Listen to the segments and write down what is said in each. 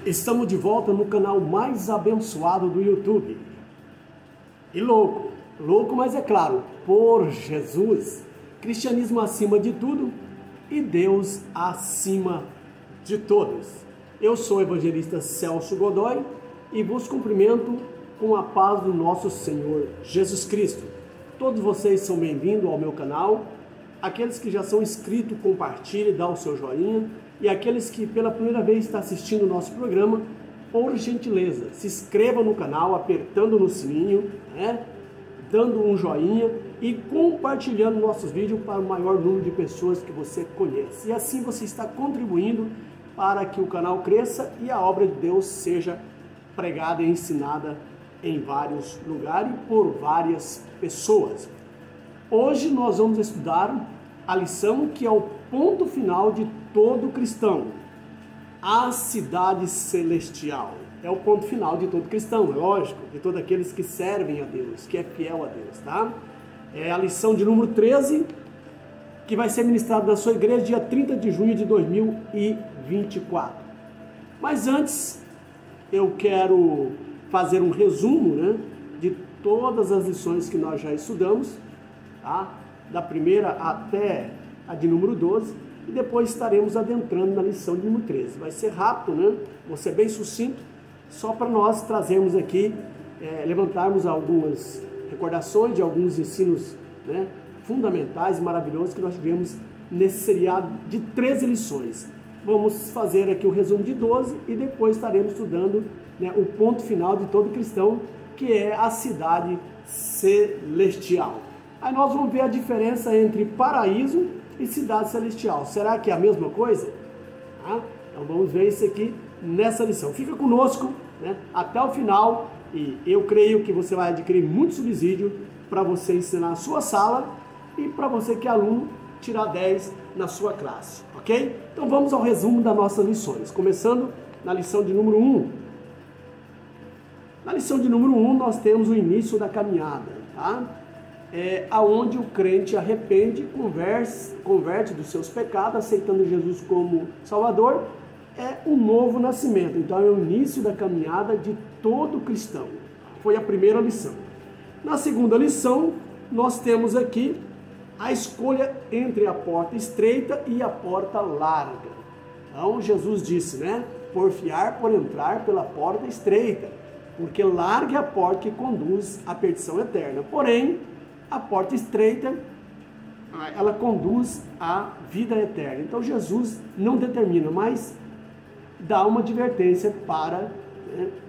Estamos de volta no canal mais abençoado do YouTube. E louco, mas é claro, por Jesus, cristianismo acima de tudo e Deus acima de todos. Eu sou o evangelista Celso Godoy e vos cumprimento com a paz do nosso Senhor Jesus Cristo. Todos vocês são bem-vindos ao meu canal. Aqueles que já são inscritos, compartilhem, dá o seu joinha. E aqueles que pela primeira vez estão assistindo o nosso programa, por gentileza, se inscreva no canal, apertando no sininho, dando um joinha e compartilhando nossos vídeos para o maior número de pessoas que você conhece. E assim você está contribuindo para que o canal cresça e a obra de Deus seja pregada e ensinada em vários lugares e por várias pessoas. Hoje nós vamos estudar a lição que é o ponto final de todo cristão, a cidade celestial. É o ponto final de todo cristão, é lógico, de todos aqueles que servem a Deus, que é fiel a Deus, tá? É a lição de número 13, que vai ser ministrada na sua igreja dia 30 de junho de 2024. Mas antes, eu quero fazer um resumo, de todas as lições que nós já estudamos, tá? Da primeira até a de número 12, e depois estaremos adentrando na lição de número 13. Vai ser rápido, vou ser bem sucinto, só para nós trazermos aqui, levantarmos algumas recordações de alguns ensinos fundamentais e maravilhosos que nós tivemos nesse seriado de 13 lições. Vamos fazer aqui o resumo de 12 e depois estaremos estudando o ponto final de todo cristão, que é a cidade celestial. Aí nós vamos ver a diferença entre paraíso e cidade celestial. Será que é a mesma coisa? Então vamos ver isso aqui nessa lição. Fica conosco até o final e eu creio que você vai adquirir muito subsídio para você ensinar a sua sala e para você que é aluno tirar 10 na sua classe, ok? Então vamos ao resumo das nossas lições. Começando na lição de número 1. Na lição de número 1 nós temos o início da caminhada, tá? Aonde o crente arrepende, converte dos seus pecados, aceitando Jesus como Salvador, é um novo nascimento. Então é o início da caminhada de todo cristão. Foi a primeira lição. Na segunda lição, nós temos aqui a escolha entre a porta estreita e a porta larga. Então Jesus disse, porfiar por entrar pela porta estreita, porque larga é a porta que conduz à perdição eterna. Porém, a porta estreita, ela conduz à vida eterna. Então Jesus não determina, mas dá uma advertência para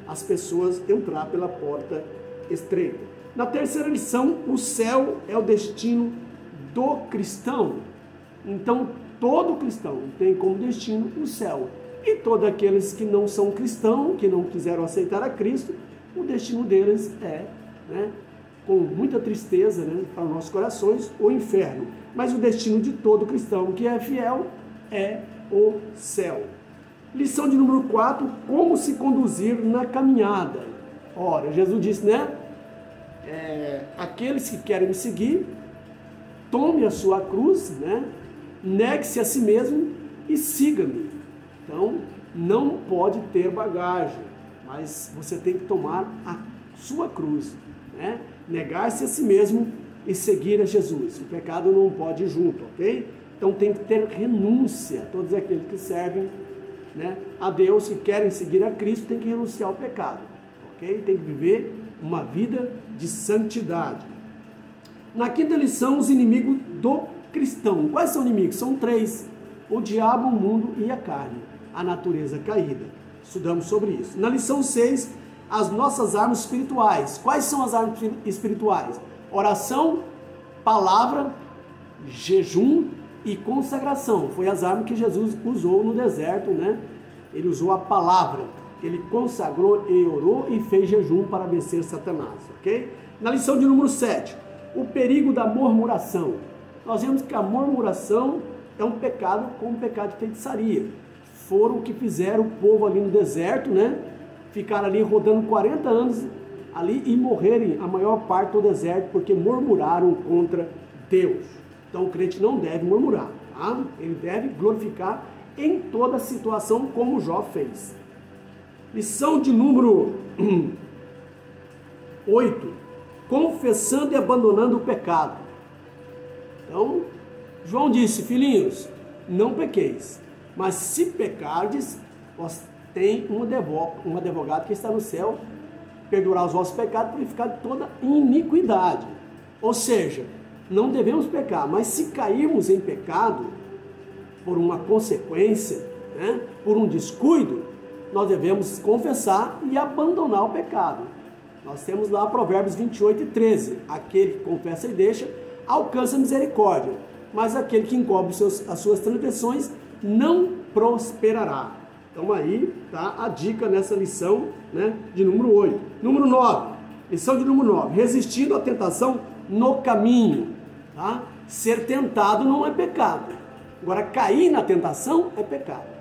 as pessoas entrar pela porta estreita. Na terceira lição, o céu é o destino do cristão. Então todo cristão tem como destino o céu. E todos aqueles que não são cristãos, que não quiseram aceitar a Cristo, o destino deles é, com muita tristeza para os nossos corações, o inferno. Mas o destino de todo cristão que é fiel é o céu. Lição de número 4, como se conduzir na caminhada. Ora, Jesus disse, aqueles que querem me seguir, tome a sua cruz, negue-se a si mesmo e siga-me. Então, não pode ter bagagem, mas você tem que tomar a sua cruz, negar-se a si mesmo e seguir a Jesus. O pecado não pode ir junto, ok? Então tem que ter renúncia. Todos aqueles que servem a Deus, que querem seguir a Cristo, tem que renunciar ao pecado, ok? Tem que viver uma vida de santidade. Na quinta lição, os inimigos do cristão. Quais são os inimigos? São 3. O diabo, o mundo e a carne, a natureza caída. Estudamos sobre isso. Na lição 6, as nossas armas espirituais. Quais são as armas espirituais? Oração, palavra, jejum e consagração. Foi as armas que Jesus usou no deserto, Ele usou a palavra. Ele consagrou e orou e fez jejum para vencer Satanás, ok? Na lição de número 7, o perigo da murmuração. Nós vemos que a murmuração é um pecado como um pecado de feitiçaria. Foram o que fizeram o povo ali no deserto, Ficaram ali rodando 40 anos ali e morrerem a maior parte do deserto porque murmuraram contra Deus. Então o crente não deve murmurar, tá? Ele deve glorificar em toda situação como Jó fez. Lição de número 8. Confessando e abandonando o pecado. Então, João disse: filhinhos, não pequeis, mas se pecardes, vós tem um advogado que está no céu, perdoará os vossos pecados, purificar de toda iniquidade. Ou seja, não devemos pecar, mas se cairmos em pecado, por uma consequência, né, por um descuido, nós devemos confessar e abandonar o pecado. Nós temos lá Provérbios 28:13. Aquele que confessa e deixa, alcança misericórdia, mas aquele que encobre as suas transgressões não prosperará. Então aí está a dica nessa lição, né, de número 8. Número 9, lição de número 9. Resistindo à tentação no caminho. Tá? Ser tentado não é pecado. Agora, cair na tentação é pecado.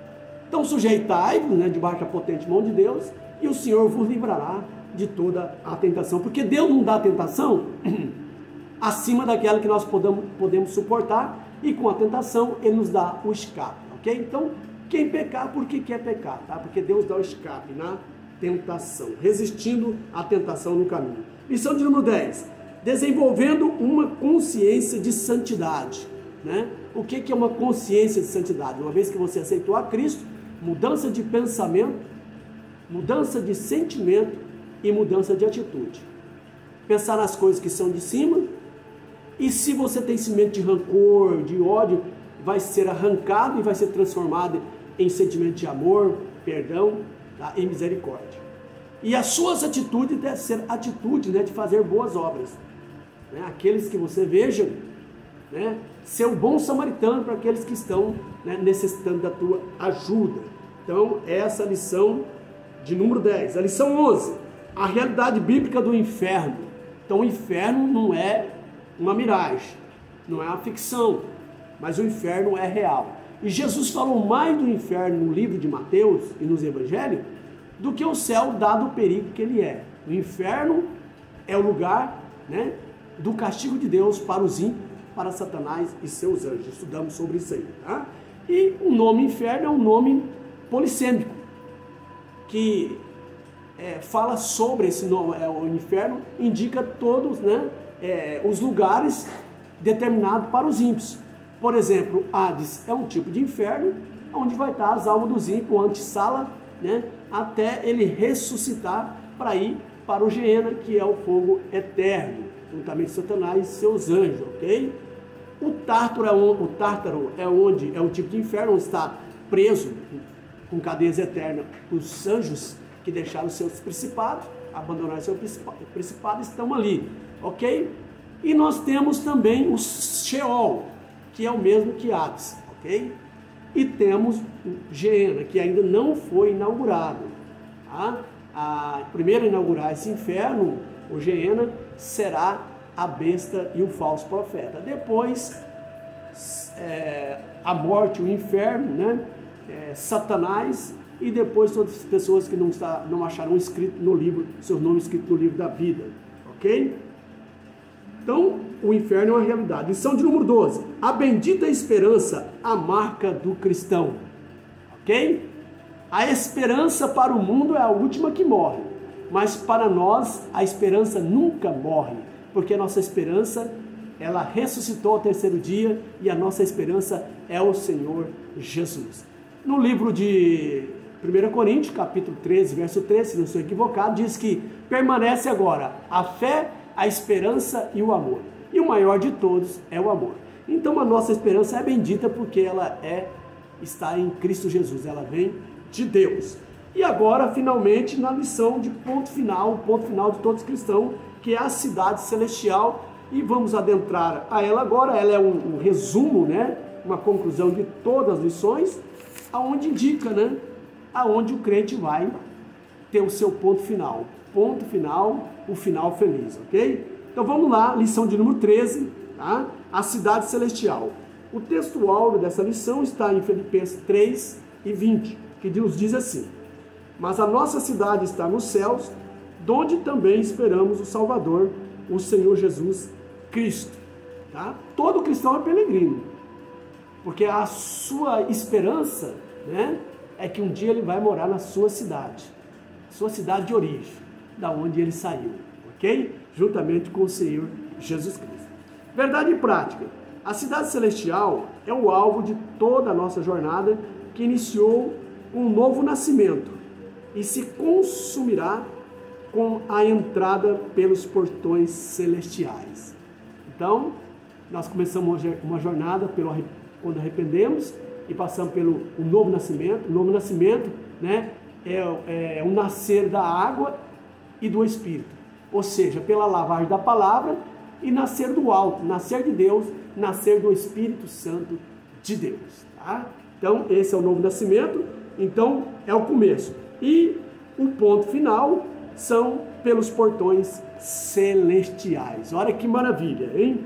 Então sujeitai-vos, né, debaixo da potente mão de Deus, e o Senhor vos livrará de toda a tentação. Porque Deus não dá a tentação acima daquela que nós podemos suportar, e com a tentação Ele nos dá o escape, ok? Então, quem pecar, por que quer pecar? Tá? Porque Deus dá o escape na tentação, resistindo à tentação no caminho. Lição de número 10. Desenvolvendo uma consciência de santidade. Né? O que é uma consciência de santidade? Uma vez que você aceitou a Cristo, mudança de pensamento, mudança de sentimento e mudança de atitude. Pensar nas coisas que são de cima, e se você tem sentimento de rancor, de ódio, vai ser arrancado e vai ser transformado em sentimento de amor, perdão, tá? E misericórdia. E as suas atitudes devem ser atitude, né, de fazer boas obras. Né? Aqueles que você veja, né, ser um bom samaritano para aqueles que estão, né, necessitando da tua ajuda. Então, essa é a lição de número 10. A lição 11, a realidade bíblica do inferno. Então, o inferno não é uma miragem, não é uma ficção, mas o inferno é real. E Jesus falou mais do inferno no livro de Mateus e nos evangelhos do que o céu, dado o perigo que ele é. O inferno é o lugar, né, do castigo de Deus para os ímpios, para Satanás e seus anjos. Estudamos sobre isso aí, tá? E o nome inferno é um nome polissêmico, que fala sobre esse nome. O inferno indica todos, né, os lugares determinados para os ímpios. Por exemplo, Hades é um tipo de inferno, onde vai estar as almas dos ímpios, o antessala, né, até ele ressuscitar para ir para o Geena, que é o fogo eterno, juntamente Satanás e seus anjos, ok? O Tártaro é o tipo de inferno onde está preso com cadeias eternas os anjos que deixaram seus principados, abandonaram seu principado, estão ali, ok? E nós temos também o Sheol, que é o mesmo que Hades, ok? E temos o Geena, que ainda não foi inaugurado. Tá? A primeira a inaugurar esse inferno, o Geena, será a besta e o falso profeta. Depois, a morte, o inferno, né? Satanás, e depois todas as pessoas que não acharam escrito no livro, seus nomes escritos no livro da vida, ok? Então, o inferno é uma realidade. Lição de número 12. A bendita esperança, a marca do cristão. Ok? A esperança para o mundo é a última que morre. Mas para nós, a esperança nunca morre. Porque a nossa esperança, ela ressuscitou ao terceiro dia. E a nossa esperança é o Senhor Jesus. No livro de 1 Coríntios, capítulo 13, verso 13, se não estou equivocado, diz que permanece agora a fé, a esperança e o amor. E o maior de todos é o amor. Então a nossa esperança é bendita porque ela está em Cristo Jesus. Ela vem de Deus. E agora, finalmente, na lição de ponto final, o ponto final de todos os cristãos, que é a cidade celestial. E vamos adentrar a ela agora. Ela é um resumo, né? Uma conclusão de todas as lições, aonde indica, né? Aonde o crente vai ter o seu ponto final. Ponto final, o final feliz, ok? Então vamos lá, lição de número 13, tá? A cidade celestial. O texto áureo dessa lição está em Filipenses 3 e 20, que nos diz assim: mas a nossa cidade está nos céus, donde também esperamos o Salvador, o Senhor Jesus Cristo. Tá? Todo cristão é peregrino, porque a sua esperança, né, é que um dia ele vai morar na sua cidade. sua cidade de origem, da onde ele saiu, ok? Juntamente com o Senhor Jesus Cristo. Verdade e prática. A cidade celestial é o alvo de toda a nossa jornada, que iniciou com um novo nascimento e se consumirá com a entrada pelos portões celestiais. Então, nós começamos uma jornada quando arrependemos e passamos pelo novo nascimento. O novo nascimento, né, é o nascer da água e do Espírito, ou seja, pela lavagem da palavra e nascer do alto, nascer de Deus, nascer do Espírito Santo de Deus. Tá? Então, esse é o novo nascimento. Então, é o começo. E o ponto final são pelos portões celestiais. Olha que maravilha, hein?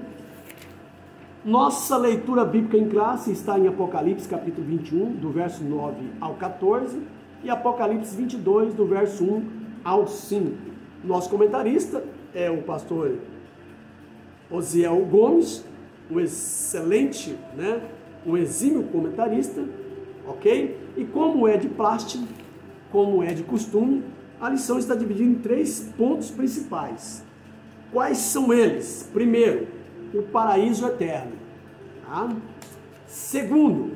Nossa leitura bíblica em classe está em Apocalipse capítulo 21, do verso 9 ao 14, e Apocalipse 22, do verso 1 ao 5. Nosso comentarista é o pastor Osiel Gomes, um excelente, um exímio comentarista, ok? E como é de plástico, como é de costume, a lição está dividida em 3 pontos principais. Quais são eles? Primeiro, o paraíso eterno. Tá? Segundo,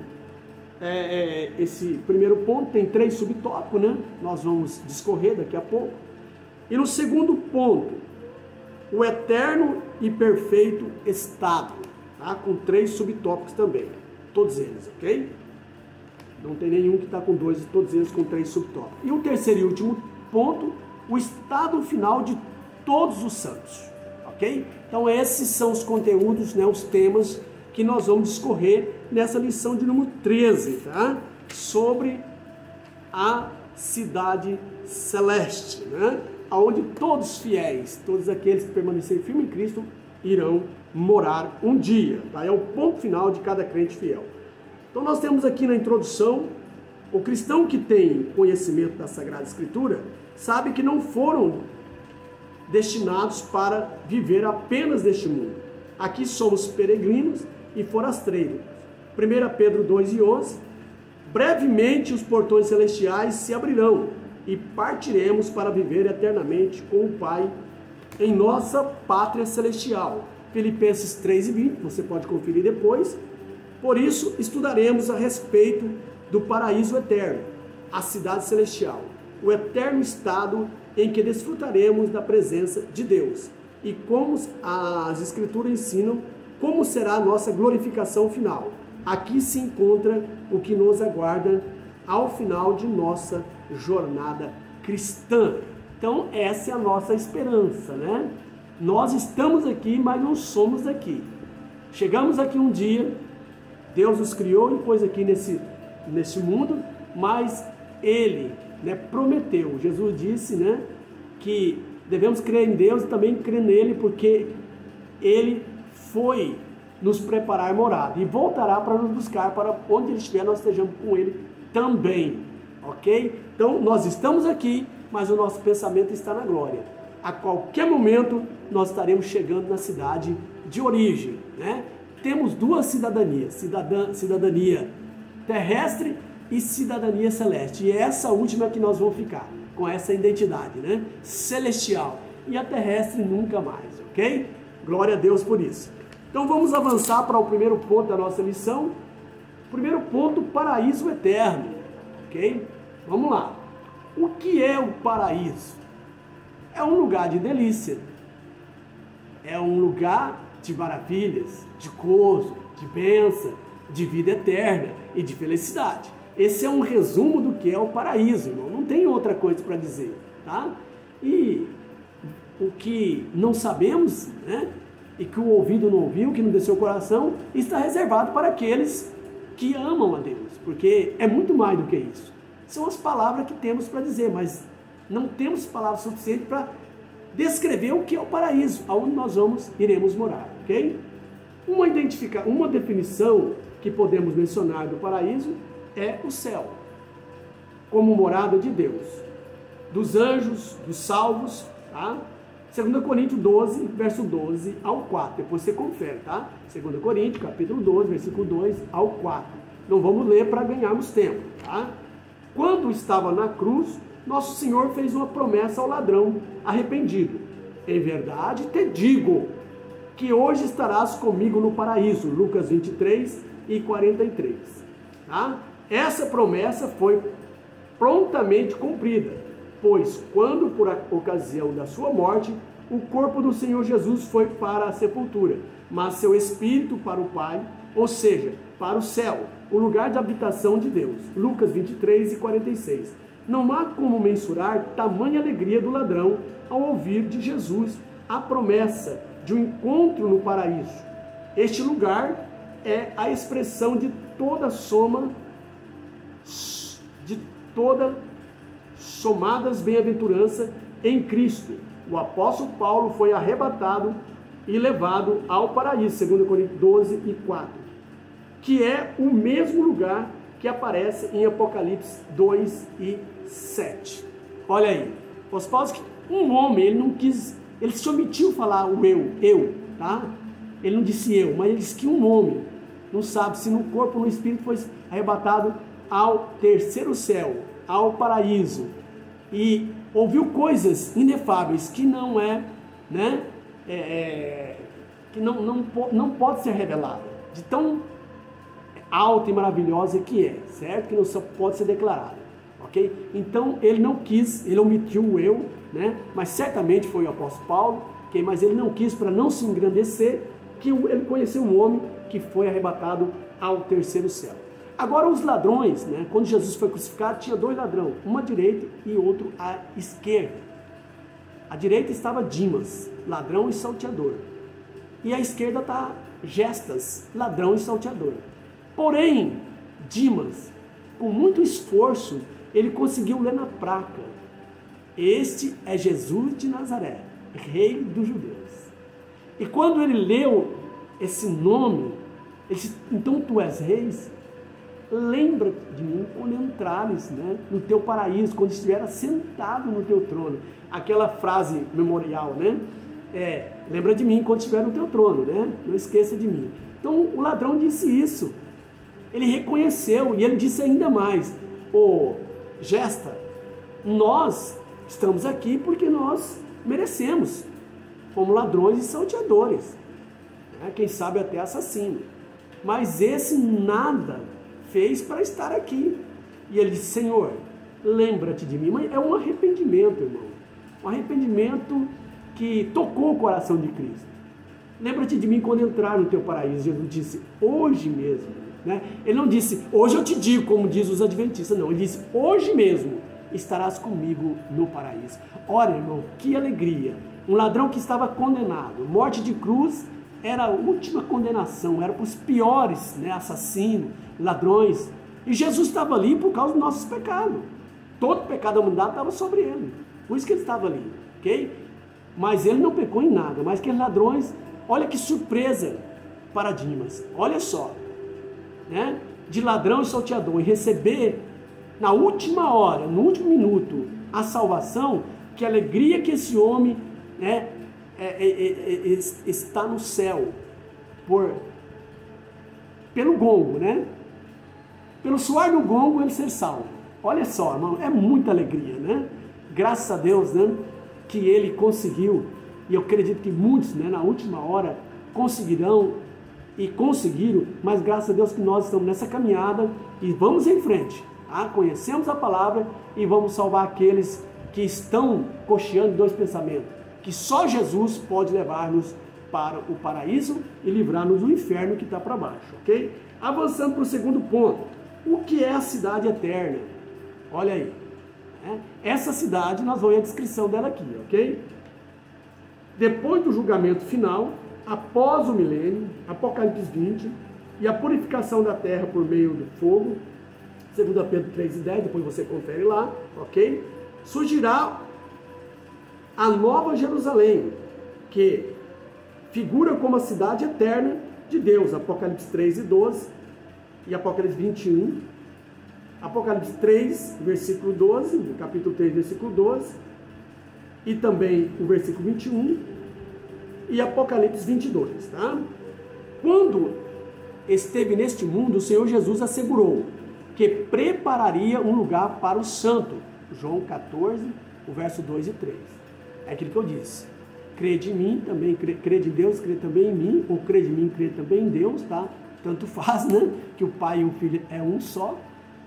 esse primeiro ponto tem 3 subtópicos, né? Nós vamos discorrer daqui a pouco. E no segundo ponto, o eterno e perfeito estado, tá? Com 3 subtópicos também, todos eles, ok? Não tem nenhum que está com 2, todos eles com 3 subtópicos. E o terceiro e último ponto, o estado final de todos os santos, ok? Então esses são os conteúdos, né, os temas que nós vamos discorrer nessa lição de número 13, tá? Sobre a cidade celeste, né? Onde todos os fiéis, todos aqueles que permanecerem firmes em Cristo, irão morar um dia, tá? É o ponto final de cada crente fiel. Então nós temos aqui na introdução, o cristão que tem conhecimento da Sagrada Escritura, sabe que não foram destinados para viver apenas neste mundo. Aqui somos peregrinos e forasteiros. 1 Pedro 2:11, brevemente os portões celestiais se abrirão e partiremos para viver eternamente com o Pai em nossa pátria celestial. Filipenses 3:20, você pode conferir depois. Por isso, estudaremos a respeito do paraíso eterno, a cidade celestial, o eterno estado em que desfrutaremos da presença de Deus e como as Escrituras ensinam como será a nossa glorificação final. Aqui se encontra o que nos aguarda ao final de nossa jornada cristã. Então, essa é a nossa esperança, né? Nós estamos aqui, mas não somos daqui. Chegamos aqui um dia, Deus nos criou e pôs aqui nesse mundo, mas Ele, né, prometeu. Jesus disse, né, que devemos crer em Deus e também crer nele, porque Ele foi nos preparar morada e voltará para nos buscar, para onde Ele estiver, nós estejamos com Ele também, ok? Então, nós estamos aqui, mas o nosso pensamento está na glória. A qualquer momento, nós estaremos chegando na cidade de origem, né? Temos 2 cidadanias, cidadania terrestre e cidadania celeste. E é essa última que nós vamos ficar, com essa identidade, né? Celestial. E a terrestre nunca mais, ok? Glória a Deus por isso. Então vamos avançar para o primeiro ponto da nossa lição. Primeiro ponto, paraíso eterno, ok? Vamos lá. O que é o paraíso? É um lugar de delícia. É um lugar de maravilhas, de gozo, de bênção, de vida eterna e de felicidade. Esse é um resumo do que é o paraíso, irmão. Não tem outra coisa para dizer, tá? E o que não sabemos, né? E que o ouvido não ouviu, que não desceu o coração, está reservado para aqueles que amam a Deus, porque é muito mais do que isso. São as palavras que temos para dizer, mas não temos palavras suficientes para descrever o que é o paraíso, aonde nós iremos morar, ok? Uma definição que podemos mencionar do paraíso é o céu, como morada de Deus, dos anjos, dos salvos, tá? 2 Coríntios 12, verso 12 ao 4, depois você confere, tá? 2 Coríntios, capítulo 12, versículo 2 ao 4. Não vamos ler para ganharmos tempo, tá? Quando estava na cruz, nosso Senhor fez uma promessa ao ladrão arrependido. Em verdade te digo que hoje estarás comigo no paraíso. Lucas 23 e 43. Tá? Essa promessa foi prontamente cumprida, pois quando por ocasião da sua morte, o corpo do Senhor Jesus foi para a sepultura, mas seu espírito para o Pai, ou seja, para o céu, o lugar de habitação de Deus. Lucas 23 e 46. Não há como mensurar tamanha alegria do ladrão ao ouvir de Jesus a promessa de um encontro no paraíso. Este lugar é a expressão de toda somadas bem-aventurança em Cristo. O apóstolo Paulo foi arrebatado e levado ao paraíso, 2 Coríntios 12 e 4, que é o mesmo lugar que aparece em Apocalipse 2 e 7. Olha aí, os Paulo que um homem, ele se omitiu falar o eu, tá? Ele não disse eu, mas ele disse que um homem, não sabe se no corpo ou no espírito, foi arrebatado ao terceiro céu, ao paraíso, e ouviu coisas inefáveis que não que não pode ser revelada, de tão alta e maravilhosa que é, certo? Que não só pode ser declarada, ok? Então ele não quis, ele omitiu o eu, né? Mas certamente foi o apóstolo Paulo, okay? Mas ele não quis, para não se engrandecer, que ele conheceu um homem que foi arrebatado ao terceiro céu. Agora os ladrões, né? Quando Jesus foi crucificado, tinha dois ladrões, uma à direita e outro à esquerda. À direita estava Dimas, ladrão e salteador, e à esquerda está Gestas, ladrão e salteador. Porém, Dimas, com muito esforço, ele conseguiu ler na placa: este é Jesus de Nazaré, rei dos judeus. E quando ele leu esse nome, ele disse: então tu és rei? Lembra de mim quando entrares, né, no teu paraíso, quando estiver sentado no teu trono. Aquela frase memorial, né? Lembra de mim quando estiver no teu trono, né? Não esqueça de mim. Então o ladrão disse isso. Ele reconheceu e ele disse ainda mais: ô Gesta, nós estamos aqui porque nós merecemos, como ladrões e salteadores, né? Quem sabe até assassino. Mas esse nada fez para estar aqui. E ele disse: Senhor, lembra-te de mim. Mas é um arrependimento, irmão. Um arrependimento que tocou o coração de Cristo. Lembra-te de mim quando entrar no teu paraíso. Jesus disse: hoje mesmo. Né? Ele não disse: hoje eu te digo, como diz os adventistas. Não, ele disse: hoje mesmo estarás comigo no paraíso. Olha, irmão, que alegria. Um ladrão que estava condenado. Morte de cruz era a última condenação. Era para os piores, né? Assassinos, ladrões. E Jesus estava ali por causa dos nossos pecados. Todo pecado da humanidade estava sobre ele. Por isso que ele estava ali, ok? Mas ele não pecou em nada. Mas aqueles ladrões, olha que surpresa para Dimas. Olha só, né? De ladrão e salteador, e receber na última hora, no último minuto, a salvação. Que alegria que esse homem, né, está no céu pelo gongo, né? Pelo suar do gongo ele ser salvo. Olha só, irmão, é muita alegria, né? Graças a Deus, né, que ele conseguiu, e eu acredito que muitos, né, na última hora conseguirão e conseguiram, mas graças a Deus que nós estamos nessa caminhada e vamos em frente, tá? Conhecemos a palavra e vamos salvar aqueles que estão cocheando dois pensamentos, que só Jesus pode levar-nos para o paraíso e livrar-nos do inferno que está para baixo, ok? Avançando para o segundo ponto, o que é a cidade eterna? Olha aí, né? Essa cidade, nós vamos ver a descrição dela aqui, ok? Depois do julgamento final, após o milênio, Apocalipse 20, e a purificação da terra por meio do fogo, 2 Pedro 3 e 10, depois você confere lá, ok? Surgirá a nova Jerusalém, que figura como a cidade eterna de Deus, Apocalipse 3 e 12, e Apocalipse 21, Apocalipse 3, versículo 12, capítulo 3, versículo 12, e também o versículo 21, e Apocalipse 22, tá? Quando esteve neste mundo, o Senhor Jesus assegurou que prepararia um lugar para o santo, João 14, o verso 2 e 3. É aquilo que eu disse. Crede em mim, também crede em Deus, crede também em mim, ou crede em mim, crede também em Deus, tá? Tanto faz, né? Que o Pai e o Filho é um só,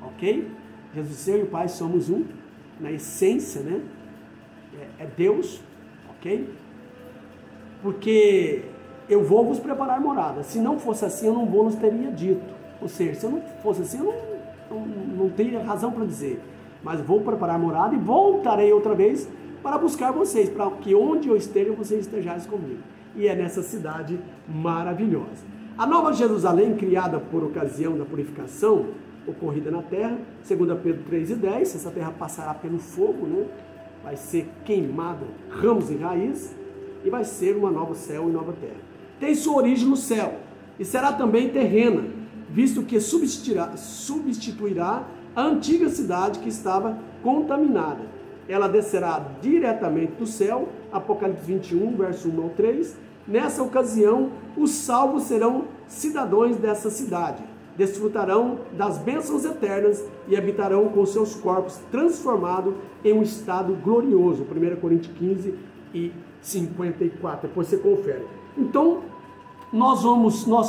ok? Jesus, eu e o Pai somos um, na essência, né? É Deus, ok? Porque eu vou vos preparar morada. Se não fosse assim, eu não vos teria dito. Ou seja, se eu não fosse assim, eu não teria razão para dizer. Mas vou preparar morada e voltarei outra vez para buscar vocês, para que onde eu esteja, vocês estejais comigo. E é nessa cidade maravilhosa. A Nova Jerusalém, criada por ocasião da purificação ocorrida na terra, 2 Pedro 3:10, essa terra passará pelo fogo, né? Vai ser queimada, ramos e raiz, e vai ser uma nova céu e nova terra. Tem sua origem no céu, e será também terrena, visto que substituirá a antiga cidade que estava contaminada. Ela descerá diretamente do céu, Apocalipse 21, verso 1 ao 3. Nessa ocasião, os salvos serão cidadãos dessa cidade, desfrutarão das bênçãos eternas e habitarão com seus corpos transformados em um estado glorioso. 1 Coríntios 15 e 54, depois você confere. Então, nós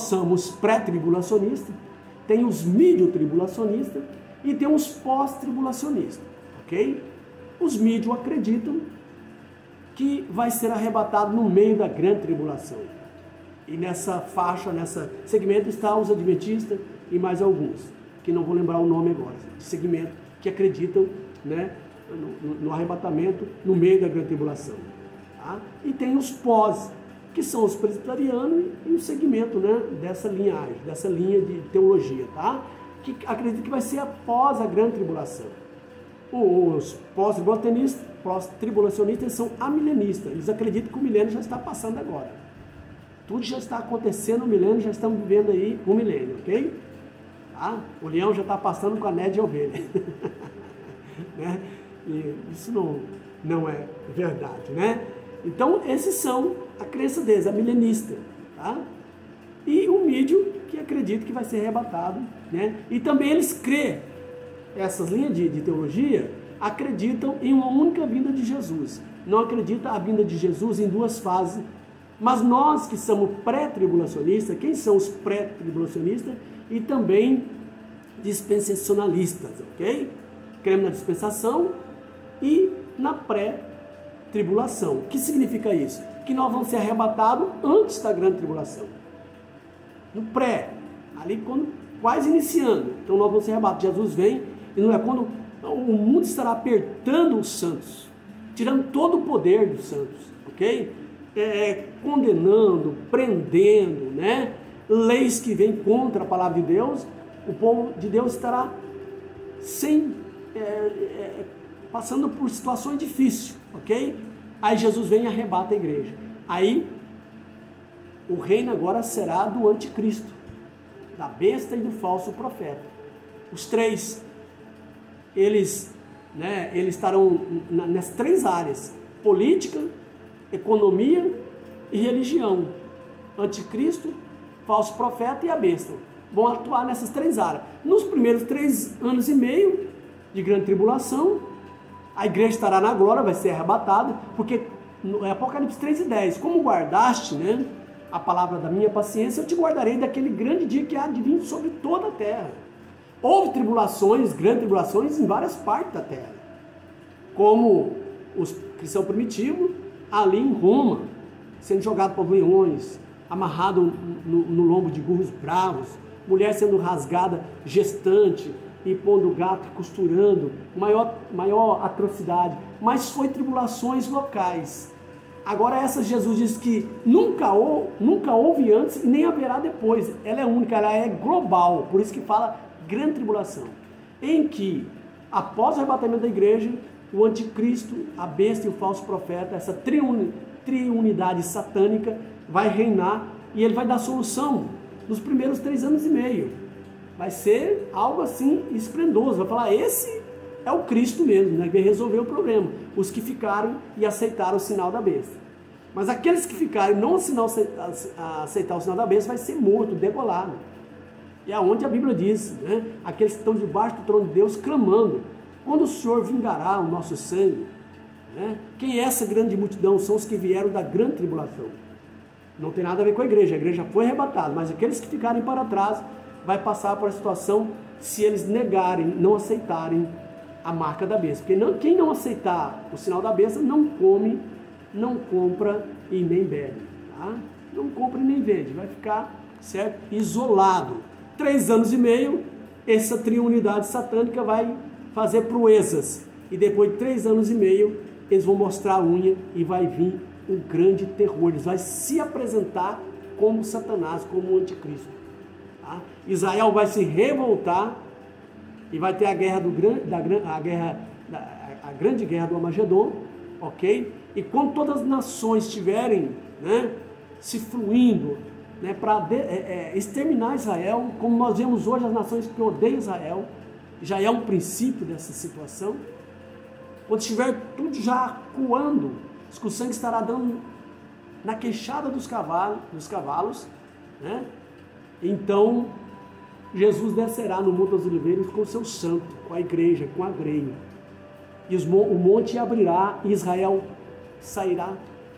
somos pré-tribulacionistas, tem os mídio-tribulacionistas e tem os pós-tribulacionistas, ok? Os mídios acreditam que vai ser arrebatado no meio da grande tribulação. E nessa faixa, nesse segmento, estão os adventistas e mais alguns, que não vou lembrar o nome agora, de segmento, que acreditam, né, no arrebatamento no meio da grande tribulação. Tá? E tem os pós, que são os presbiterianos e o segmento, né, dessa linhagem, dessa linha de teologia, tá? Que acreditam que vai ser após a grande tribulação. Os pós-tribulacionistas são amilenistas. Eles acreditam que o milênio já está passando agora. Tudo já está acontecendo no milênio, já estamos vivendo aí o milênio, ok? Tá? O leão já está passando com a nédia de ovelha. Né? E isso não é verdade, né? Então, esses são a crença deles, a milenista. Tá? E o mídio, que acredita que vai ser arrebatado, né? E também eles crêem. Essas linhas de teologia acreditam em uma única vinda de Jesus. Não acreditam a vinda de Jesus em duas fases. Mas nós que somos pré-tribulacionistas, quem são os pré-tribulacionistas? E também dispensacionalistas, ok? Cremos na dispensação e na pré-tribulação. O que significa isso? Que nós vamos ser arrebatados antes da grande tribulação. No pré, ali quando quase iniciando. Então nós vamos ser arrebatados. Jesus vem e não é quando o mundo estará apertando os santos, tirando todo o poder dos santos, ok? Condenando, prendendo, né? Leis que vêm contra a palavra de Deus, o povo de Deus estará passando por situações difíceis, ok? Aí Jesus vem e arrebata a igreja. Aí o reino agora será do anticristo, da besta e do falso profeta. Os três, eles estarão nas três áreas: política, economia e religião. Anticristo, falso profeta e a besta vão atuar nessas três áreas. Nos primeiros 3 anos e meio de grande tribulação, a igreja estará na glória, vai ser arrebatada, porque no Apocalipse 3:10, como guardaste, né, a palavra da minha paciência, eu te guardarei daquele grande dia que há de vir sobre toda a terra. Houve tribulações, grandes tribulações em várias partes da terra, como os cristãos primitivos, ali em Roma, sendo jogado por leões, amarrado no lombo de burros bravos, mulher sendo rasgada gestante e pondo gato e costurando, maior atrocidade, mas foi tribulações locais. Agora essa Jesus diz que nunca houve antes e nem haverá depois. Ela é única, ela é global, por isso que fala grande tribulação, em que após o arrebatamento da igreja, o anticristo, a besta e o falso profeta, essa triunidade satânica vai reinar e ele vai dar solução nos primeiros 3 anos e meio. Vai ser algo assim esplendoso, vai falar, esse é o Cristo mesmo, né? Vai resolver o problema. Os que ficaram e aceitaram o sinal da besta. Mas aqueles que ficaram e não aceitar o sinal da besta vai ser morto, degolado. E é onde a Bíblia diz, né? Aqueles que estão debaixo do trono de Deus clamando. Quando o Senhor vingará o nosso sangue, né? Quem é essa grande multidão? São os que vieram da grande tribulação. Não tem nada a ver com a igreja foi arrebatada, mas aqueles que ficarem para trás vai passar por a situação se eles negarem, não aceitarem a marca da besta. Porque quem não aceitar o sinal da besta não come, não compra e nem bebe. Tá? Não compra e nem vende, vai ficar, certo, isolado. 3 anos e meio, essa triunidade satânica vai fazer proezas. E depois de 3 anos e meio, eles vão mostrar a unha e vai vir um grande terror. Eles vão se apresentar como Satanás, como o anticristo. Tá? Israel vai se revoltar e vai ter a grande guerra do Armagedon, ok? E quando todas as nações estiverem, né, se fluindo, né, para exterminar Israel, como nós vemos hoje as nações que odeiam Israel, já é um princípio dessa situação. Quando estiver tudo já coando, o sangue estará dando na queixada dos cavalos, né? Então Jesus descerá no Monte das Oliveiras com o seu santo, com a igreja, com a greia. E o monte abrirá e Israel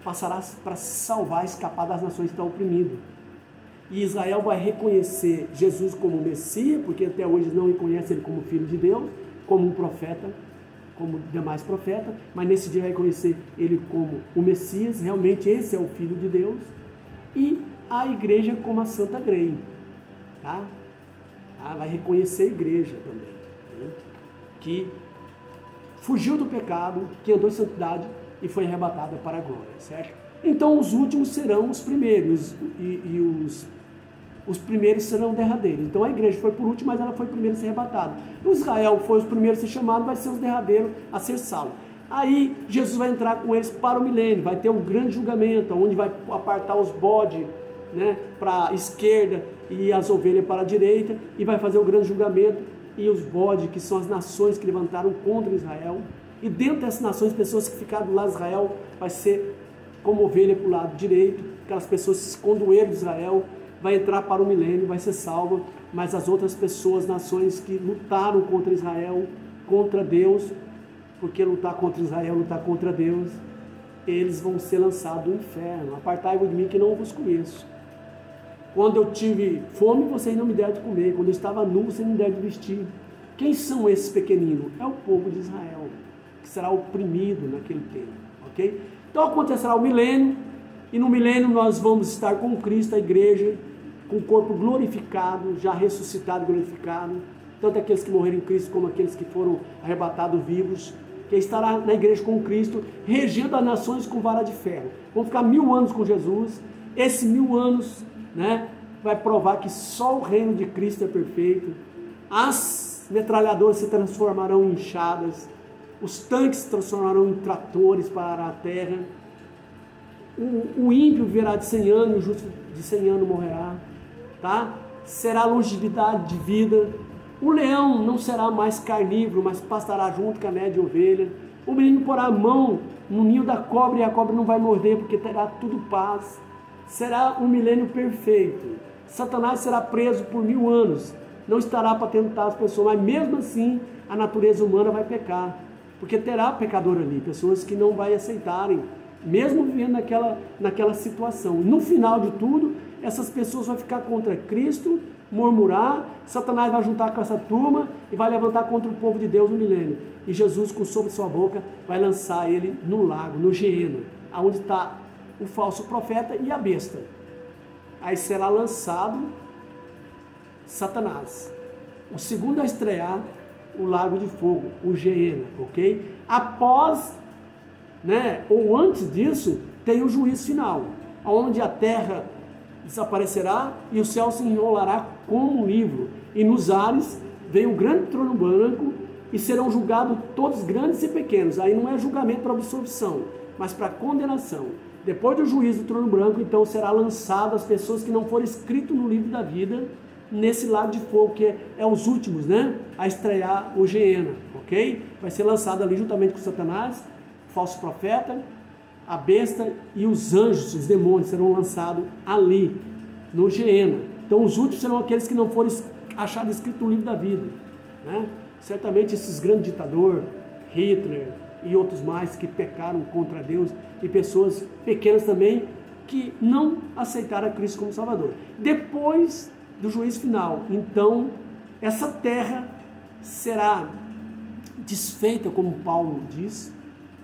passará para se salvar, escapar das nações que estão oprimidas. E Israel vai reconhecer Jesus como Messias, porque até hoje não reconhece ele como Filho de Deus, como um profeta, como demais profetas, mas nesse dia vai reconhecer ele como o Messias, realmente esse é o Filho de Deus, e a igreja como a Santa Grey, tá? Vai reconhecer a igreja também, né? Que fugiu do pecado, que andou em santidade e foi arrebatada para a glória, certo? Então os últimos serão os primeiros e os primeiros serão derradeiros. Então a igreja foi por último, mas ela foi primeiro a ser arrebatada. O Israel foi os primeiros a ser chamados, vai ser os derradeiros a ser salvos. Aí Jesus vai entrar com eles para o milênio, vai ter um grande julgamento, onde vai apartar os bodes, né, para a esquerda e as ovelhas para a direita, e vai fazer o grande julgamento, e os bodes, que são as nações que levantaram contra Israel, e dentro dessas nações, pessoas que ficaram do lado de Israel, vai ser como ovelha para o lado direito, aquelas pessoas que se conduíram de Israel, vai entrar para o milênio, vai ser salva, mas as outras pessoas, nações que lutaram contra Israel, contra Deus, porque lutar contra Israel, lutar contra Deus, eles vão ser lançados no inferno. Apartai-vos de mim que não vos conheço. Quando eu tive fome, vocês não me deram de comer. Quando eu estava nu, vocês não me deram de vestir. Quem são esses pequeninos? É o povo de Israel, que será oprimido naquele tempo, ok? Então acontecerá o milênio, e no milênio nós vamos estar com Cristo, a igreja, com o corpo glorificado, já ressuscitado e glorificado, tanto aqueles que morreram em Cristo como aqueles que foram arrebatados vivos, que estará na igreja com Cristo, regendo as nações com vara de ferro. Vão ficar 1000 anos com Jesus. Esses 1000 anos, né, vai provar que só o reino de Cristo é perfeito. As metralhadoras se transformarão em enxadas, os tanques se transformarão em tratores para a terra. O ímpio viverá de 100 anos, o justo de 100 anos morrerá, tá? Será longevidade de vida. O leão não será mais carnívoro, mas pastará junto com a né de ovelha. O menino porá a mão no ninho da cobra e a cobra não vai morder, porque terá tudo paz. Será um milênio perfeito. Satanás será preso por 1000 anos. Não estará para tentar as pessoas, mas mesmo assim a natureza humana vai pecar. Porque terá pecador ali, pessoas que não vai aceitarem, mesmo vivendo naquela situação. No final de tudo, essas pessoas vão ficar contra Cristo, murmurar, Satanás vai juntar com essa turma e vai levantar contra o povo de Deus no milênio. E Jesus, com sobre sua boca, vai lançar ele no lago, no Geena, onde está o falso profeta e a besta. Aí será lançado Satanás. O segundo a estrear, o lago de fogo, o Geena, ok? Após, né, ou antes disso, tem o juízo final, onde a terra desaparecerá e o céu se enrolará como um livro, e nos ares vem um grande trono branco e serão julgados todos grandes e pequenos. Aí não é julgamento para absolvição, mas para condenação. Depois do juízo do trono branco, então será lançado as pessoas que não forem escritas no livro da vida, nesse lago de fogo, que é os últimos, né, a estrear o Geena, ok? Vai ser lançado ali juntamente com Satanás, falso profeta, a besta e os anjos, os demônios serão lançados ali, no Geena. Então os últimos serão aqueles que não forem achados escritos no livro da vida, né? Certamente esses grandes ditadores, Hitler e outros mais que pecaram contra Deus, e pessoas pequenas também que não aceitaram a Cristo como Salvador. Depois do juízo final, então, essa terra será desfeita, como Paulo diz,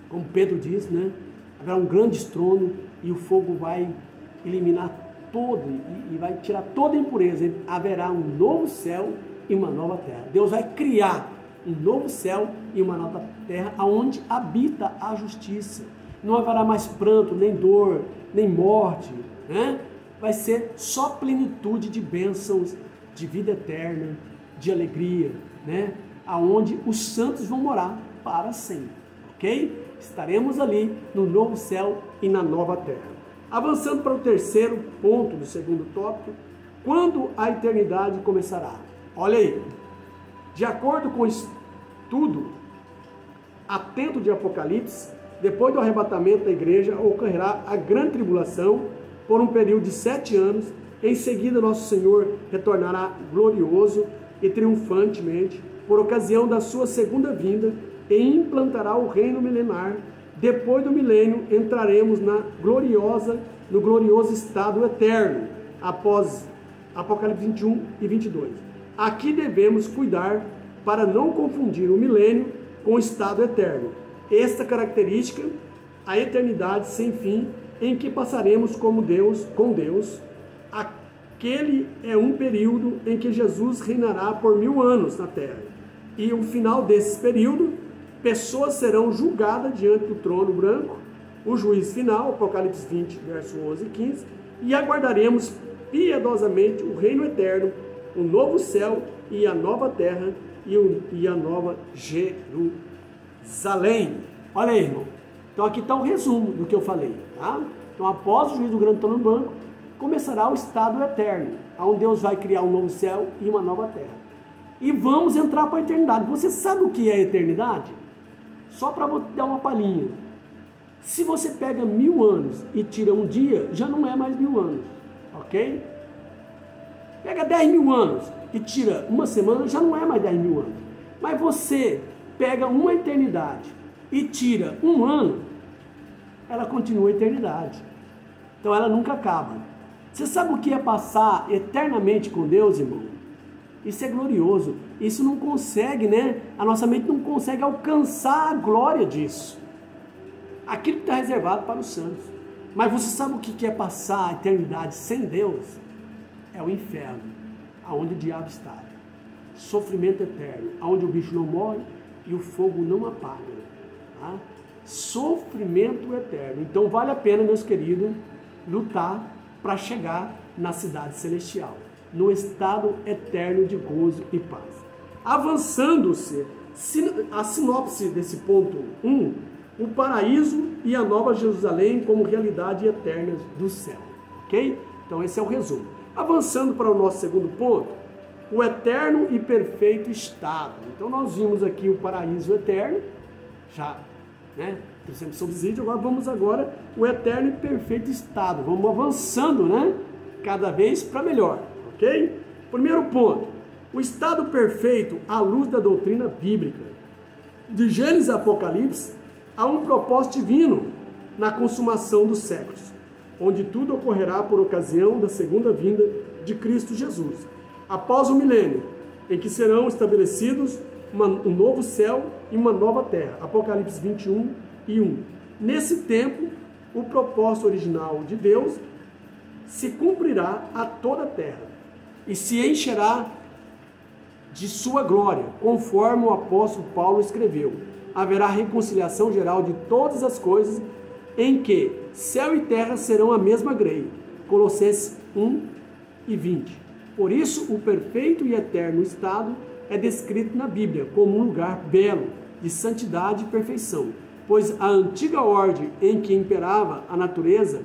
como Pedro diz, né? Haverá um grande estrondo e o fogo vai eliminar todo e vai tirar toda a impureza. E haverá um novo céu e uma nova terra. Deus vai criar um novo céu e uma nova terra, onde habita a justiça. Não haverá mais pranto, nem dor, nem morte, né? Vai ser só plenitude de bênçãos, de vida eterna, de alegria, né? Aonde os santos vão morar para sempre, ok? Estaremos ali no novo céu e na nova terra. Avançando para o terceiro ponto do segundo tópico, quando a eternidade começará? Olha aí, de acordo com o estudo atento de Apocalipse, depois do arrebatamento da igreja, ocorrerá a grande tribulação por um período de 7 anos. Em seguida, nosso Senhor retornará glorioso e triunfantemente por ocasião da sua segunda vinda e implantará o reino milenar. Depois do milênio, entraremos no glorioso estado eterno, após Apocalipse 21 e 22. Aqui devemos cuidar para não confundir o milênio com o estado eterno. Esta característica, a eternidade sem fim, em que passaremos com Deus, aquele é um período em que Jesus reinará por 1000 anos na terra. E o final desse período, pessoas serão julgadas diante do trono branco, o juízo final, Apocalipse 20, verso 11 e 15, e aguardaremos piedosamente o reino eterno, o novo céu e a nova terra e a nova Jerusalém. Olha aí, irmão. Então aqui está o resumo do que eu falei, tá? Então após o juízo do grande trono branco, começará o estado eterno, onde Deus vai criar um novo céu e uma nova terra. E vamos entrar para a eternidade. Você sabe o que é a eternidade? Só para você dar uma palhinha. Se você pega 1000 anos e tira um dia, já não é mais 1000 anos, ok? Pega 10.000 anos e tira uma semana, já não é mais 10.000 anos. Mas você pega uma eternidade e tira um ano, ela continua a eternidade. Então ela nunca acaba. Você sabe o que é passar eternamente com Deus, irmão? Isso é glorioso. Isso não consegue, né? A nossa mente não consegue alcançar a glória disso. Aquilo que está reservado para os santos. Mas você sabe o que é passar a eternidade sem Deus? É o inferno, aonde o diabo está. Sofrimento eterno, aonde o bicho não morre e o fogo não apaga. Tá? Sofrimento eterno. Então vale a pena, meus queridos, lutar para chegar na cidade celestial, no estado eterno de gozo e paz. Avançando-se, a sinopse desse ponto 1, o paraíso e a nova Jerusalém como realidade eterna do céu. Ok? Então esse é o resumo. Avançando para o nosso segundo ponto, o eterno e perfeito estado. Então nós vimos aqui o paraíso eterno, já, né? Sempre subsídio, vamos agora o eterno e perfeito estado. Vamos avançando, né? Cada vez para melhor, ok? Primeiro ponto, o estado perfeito à luz da doutrina bíblica. De Gênesis a Apocalipse, há um propósito divino na consumação dos séculos, onde tudo ocorrerá por ocasião da segunda vinda de Cristo Jesus. Após o milênio, em que serão estabelecidos um novo céu e uma nova terra. Apocalipse 21 e 1. Nesse tempo, o propósito original de Deus se cumprirá a toda a terra e se encherá de sua glória, conforme o apóstolo Paulo escreveu. Haverá reconciliação geral de todas as coisas, em que céu e terra serão a mesma grei. Colossenses 1 e 20. Por isso, o perfeito e eterno estado é descrito na Bíblia como um lugar belo, de santidade e perfeição, pois a antiga ordem em que imperava a natureza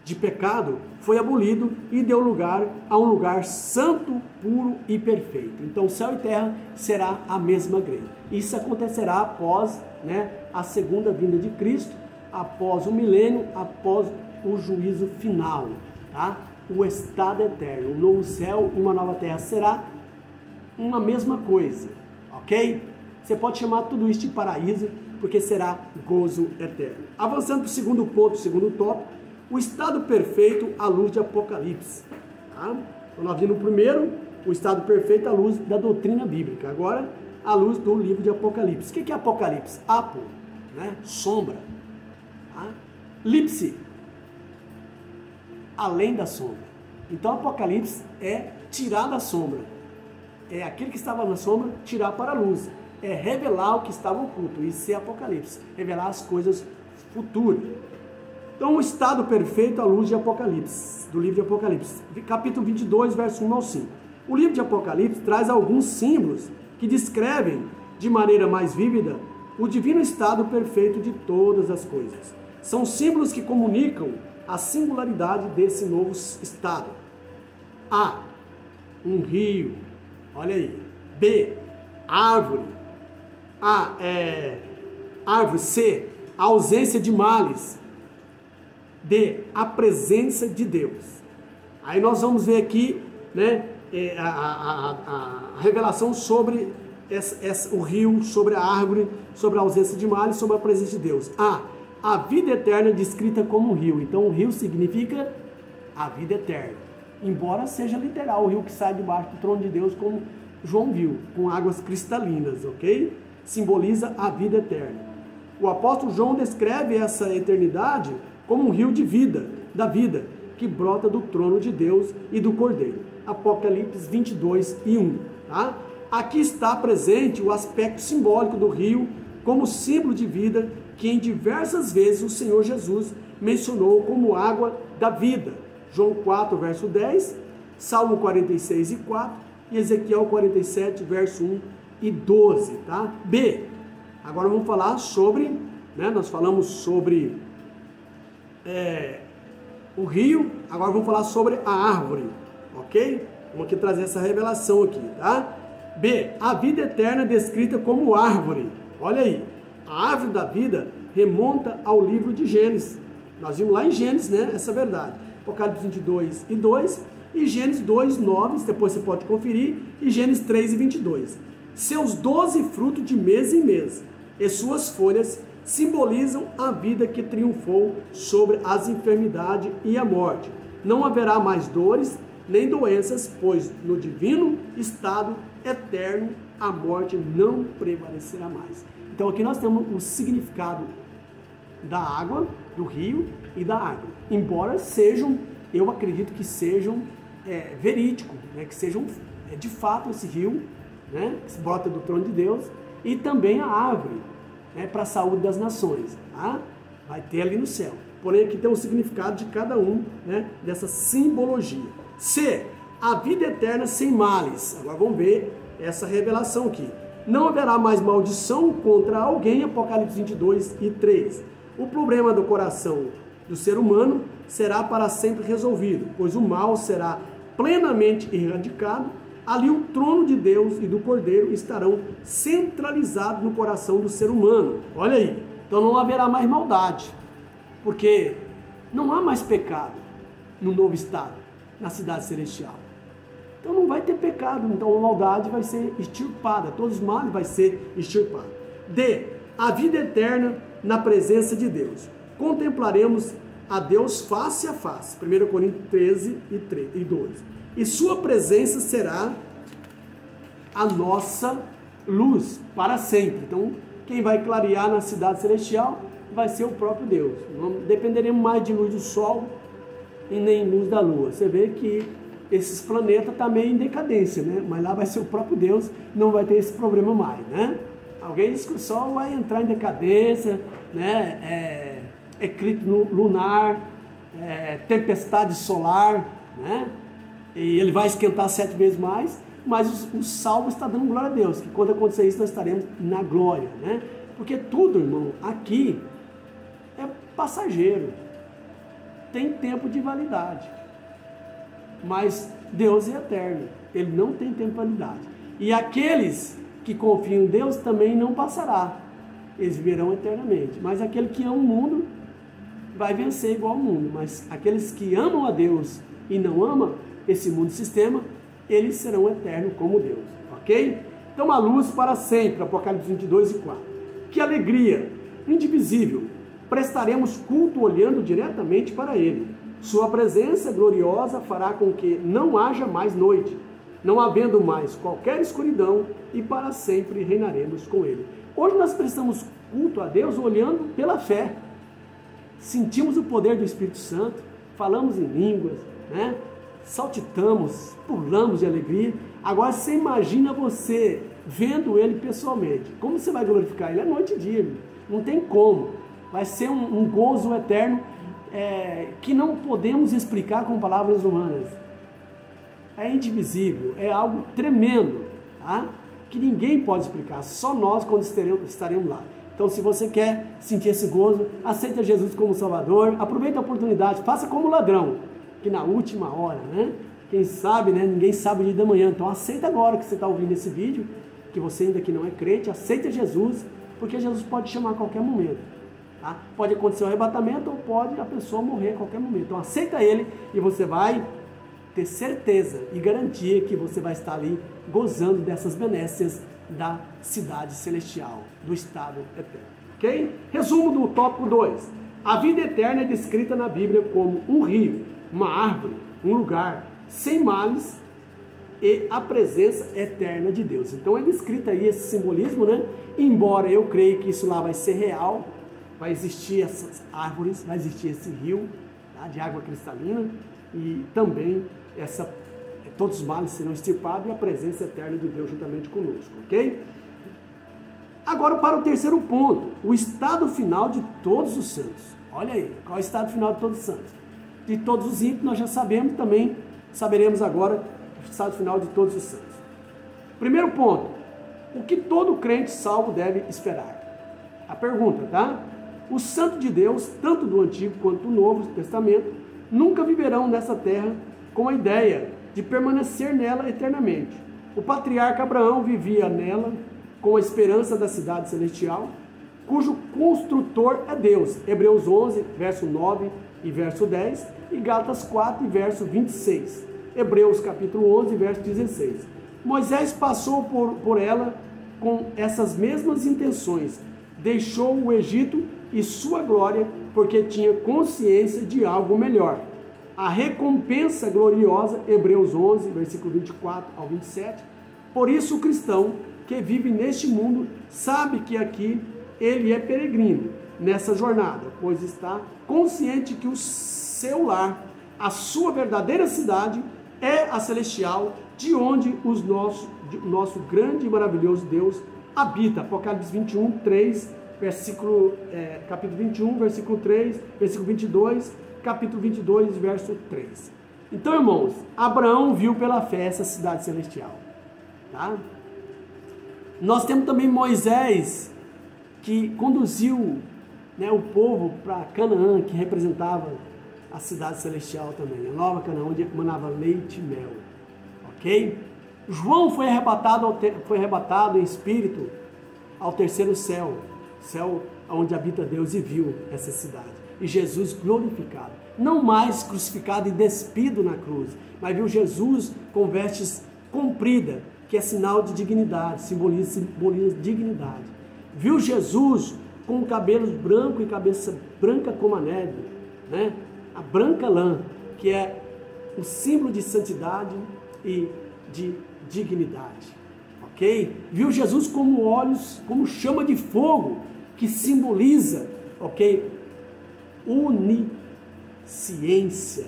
de pecado foi abolido e deu lugar a um lugar santo, puro e perfeito. Então, céu e terra será a mesma grei. Isso acontecerá após, né, a segunda vinda de Cristo, após o milênio, após o juízo final, tá? O estado eterno, um novo céu e uma nova terra será uma mesma coisa, ok? Você pode chamar tudo isso de paraíso, porque será gozo eterno. Avançando para o segundo ponto, segundo tópico, o estado perfeito à luz de Apocalipse. Tá? Então nós vimos primeiro o estado perfeito à luz da doutrina bíblica. Agora, à luz do livro de Apocalipse. O que é Apocalipse? Apo, né? Sombra. Tá? Lipse, além da sombra. Então Apocalipse é tirar da sombra. É aquele que estava na sombra, tirar para a luz. É revelar o que estava oculto. Isso é Apocalipse. Revelar as coisas futuras. Então, o estado perfeito à luz de Apocalipse, do livro de Apocalipse, capítulo 22, verso 1 ao 5. O livro de Apocalipse traz alguns símbolos que descrevem de maneira mais vívida o divino estado perfeito de todas as coisas. São símbolos que comunicam a singularidade desse novo estado. A, um rio, olha aí. B, árvore. Árvore. C, a ausência de males. D, a presença de Deus. Aí nós vamos ver aqui, né, a revelação sobre o rio, sobre a árvore, sobre a ausência de males, sobre a presença de Deus. A vida eterna descrita como um rio. Então o rio significa a vida eterna. Embora seja literal, o rio que sai debaixo do trono de Deus, como João viu, com águas cristalinas, ok? Simboliza a vida eterna. O apóstolo João descreve essa eternidade como um rio de vida, da vida, que brota do trono de Deus e do Cordeiro. Apocalipse 22 e 1. Tá? Aqui está presente o aspecto simbólico do rio como símbolo de vida que em diversas vezes o Senhor Jesus mencionou como água da vida. João 4, verso 10, Salmo 46 e 4 e Ezequiel 47, verso 1 e 12. Tá? B. Agora vamos falar sobre, nós falamos sobre o rio, agora vamos falar sobre a árvore, ok? Vamos aqui trazer essa revelação aqui, tá? B, a vida eterna descrita como árvore. Olha aí, a árvore da vida remonta ao livro de Gênesis. Nós vimos lá em Gênesis, né, essa verdade. Apocalipse 22 e 2 e Gênesis 2, 9, depois você pode conferir, e Gênesis 3 e 22. Seus 12 frutos de mês em mês e suas folhas simbolizam a vida que triunfou sobre as enfermidades e a morte. Não haverá mais dores nem doenças, pois no divino estado eterno a morte não prevalecerá mais. Então aqui nós temos o significado da água, do rio e da água. Embora sejam, eu acredito que sejam verídicos, né? Que sejam de fato esse rio, né? Que se brota do trono de Deus, e também a árvore, para a saúde das nações, tá? Vai ter ali no céu. Porém, aqui tem um significado de cada um, né, dessa simbologia. C, a vida eterna sem males. Agora vamos ver essa revelação aqui. Não haverá mais maldição contra alguém, Apocalipse 22 e 3. O problema do coração do ser humano será para sempre resolvido, pois o mal será plenamente erradicado. Ali o trono de Deus e do Cordeiro estarão centralizados no coração do ser humano. Olha aí, então não haverá mais maldade, porque não há mais pecado no novo estado, na cidade celestial. Então não vai ter pecado, então a maldade vai ser extirpada, todos os males vai ser extirpado. D, a vida eterna na presença de Deus. Contemplaremos a Deus face a face, 1 Coríntios 13 e 12. E sua presença será a nossa luz para sempre. Então, quem vai clarear na cidade celestial vai ser o próprio Deus. Não dependeremos mais de luz do sol e nem luz da lua. Você vê que esses planetas estão meio em decadência, né? Mas lá vai ser o próprio Deus, não vai ter esse problema mais, né? Alguém diz que o sol vai entrar em decadência, né? Eclipse lunar, tempestade solar, né? E ele vai esquentar 7 vezes mais, mas o salvo está dando glória a Deus, que quando acontecer isso nós estaremos na glória, né? Porque tudo, irmão, aqui é passageiro, tem tempo de validade, mas Deus é eterno, Ele não tem tempo de validade. E aqueles que confiam em Deus também não passará, eles viverão eternamente. Mas aquele que ama o mundo vai vencer igual ao mundo, mas aqueles que amam a Deus e não amam esse mundo e sistema, eles serão eternos como Deus, ok? Então a luz para sempre, Apocalipse 22 e 4. Que alegria, indivisível, prestaremos culto olhando diretamente para Ele. Sua presença gloriosa fará com que não haja mais noite, não havendo mais qualquer escuridão, e para sempre reinaremos com Ele. Hoje nós prestamos culto a Deus olhando pela fé. Sentimos o poder do Espírito Santo, falamos em línguas, né? Saltitamos, pulamos de alegria. Agora você imagina você vendo Ele pessoalmente. Como você vai glorificar Ele? É noite e dia, não tem como. Vai ser um gozo eterno que não podemos explicar com palavras humanas. É indivisível, é algo tremendo, tá? Que ninguém pode explicar, só nós quando estaremos lá. Então, se você quer sentir esse gozo, aceita Jesus como Salvador, aproveita a oportunidade, faça como ladrão, que na última hora, né? Quem sabe, né? Ninguém sabe o dia da manhã. Então, aceita agora que você está ouvindo esse vídeo, que você ainda que não é crente, aceita Jesus, porque Jesus pode chamar a qualquer momento. Tá? Pode acontecer o arrebatamento ou pode a pessoa morrer a qualquer momento. Então, aceita Ele e você vai ter certeza e garantia que você vai estar ali gozando dessas benécias da cidade celestial, do estado eterno. Ok? Resumo do tópico 2. A vida eterna é descrita na Bíblia como um rio, uma árvore, um lugar sem males e a presença eterna de Deus. Então é descrito aí esse simbolismo, né? Embora eu creia que isso lá vai ser real, vai existir essas árvores, vai existir esse rio, tá? De água cristalina, e também todos os males serão extirpados e a presença eterna de Deus juntamente conosco, ok? Agora para o terceiro ponto, o estado final de todos os santos. Olha aí, qual é o estado final de todos os santos? De todos os ímpios nós já sabemos, também saberemos agora o estado final de todos os santos. Primeiro ponto, o que todo crente salvo deve esperar? A pergunta, tá? Os santos de Deus, tanto do Antigo quanto do Novo Testamento, nunca viverão nessa terra com a ideia de permanecer nela eternamente. O patriarca Abraão vivia nela com a esperança da cidade celestial, cujo construtor é Deus. Hebreus 11, verso 9 e verso 10, e Gálatas 4, verso 26. Hebreus capítulo 11, verso 16. Moisés passou por ela com essas mesmas intenções. Deixou o Egito e sua glória, porque tinha consciência de algo melhor. A recompensa gloriosa, Hebreus 11, versículo 24 ao 27. Por isso o cristão que vive neste mundo sabe que aqui ele é peregrino nessa jornada, pois está consciente que o seu lar, a sua verdadeira cidade, é a celestial, de onde o nosso grande e maravilhoso Deus habita. Apocalipse 21, 3, capítulo 21, versículo 3, versículo 22, capítulo 22, verso 3. Então, irmãos, Abraão viu pela fé essa cidade celestial. Tá? Nós temos também Moisés, que conduziu, né, o povo para Canaã, que representava a cidade celestial também, a nova Canaã, onde manava leite e mel. Ok? João foi arrebatado em espírito ao terceiro céu, céu onde habita Deus, e viu essa cidade. E Jesus glorificado, não mais crucificado e despido na cruz, mas viu Jesus com vestes compridas, que é sinal de dignidade, simboliza dignidade. Viu Jesus com cabelos brancos e cabeça branca como a neve, né? A branca lã, que é o símbolo de santidade e de dignidade, ok? Viu Jesus como olhos, como chama de fogo, que simboliza, ok? Onisciência,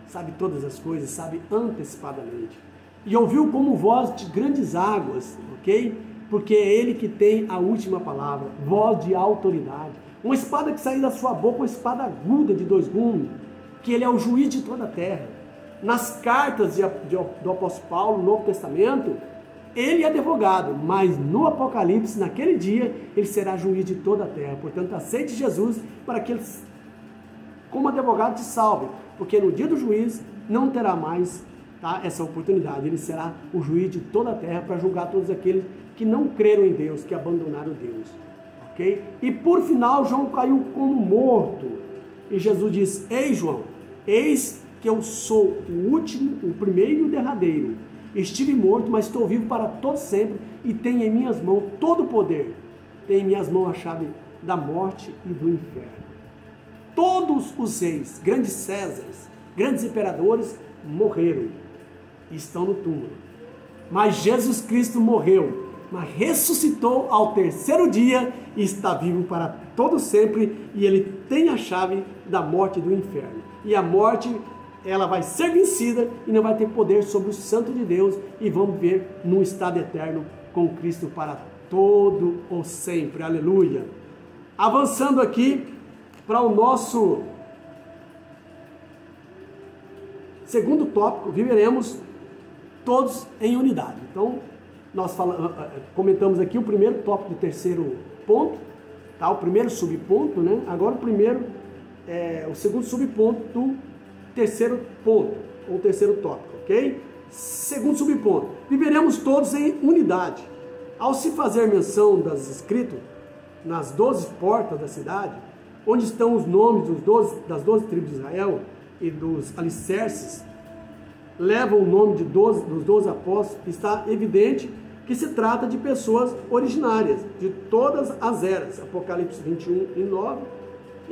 sabe todas as coisas, sabe antecipadamente. E ouviu como voz de grandes águas, ok? Porque é Ele que tem a última palavra, voz de autoridade. Uma espada que sai da sua boca, uma espada aguda de 2 gumes, que Ele é o juiz de toda a terra. Nas cartas do apóstolo Paulo, no Novo Testamento, Ele é advogado, mas no Apocalipse, naquele dia, Ele será juiz de toda a terra. Portanto, aceite Jesus para que Ele, como advogado, te salve, porque no dia do juiz não terá mais, tá, essa oportunidade. Ele será o juiz de toda a terra para julgar todos aqueles que não creram em Deus, que abandonaram Deus. Ok? E por final, João caiu como morto. E Jesus diz: Ei, João, eis que eu sou o último, o primeiro e o derradeiro. estive morto, mas estou vivo para todo sempre, e tenho em minhas mãos todo o poder. Tenho em minhas mãos a chave da morte e do inferno. Todos os reis, grandes Césares, grandes imperadores, morreram e estão no túmulo. Mas Jesus Cristo morreu, mas ressuscitou ao terceiro dia e está vivo para todo sempre, e ele tem a chave da morte e do inferno. E a morte, ela vai ser vencida e não vai ter poder sobre o santo de Deus, e vamos ver num estado eterno com Cristo para todo o sempre. Aleluia! Avançando aqui para o nosso segundo tópico, viveremos todos em unidade. Então, nós comentamos aqui o primeiro tópico do terceiro ponto, tá? O primeiro subponto, né? Agora o segundo subponto do terceiro ponto, ou terceiro tópico, ok? Segundo subponto, viveremos todos em unidade. Ao se fazer menção das escritas nas 12 portas da cidade, onde estão os nomes das 12 tribos de Israel e dos alicerces, levam o nome dos 12 apóstolos, está evidente que se trata de pessoas originárias de todas as eras, Apocalipse 21, e 9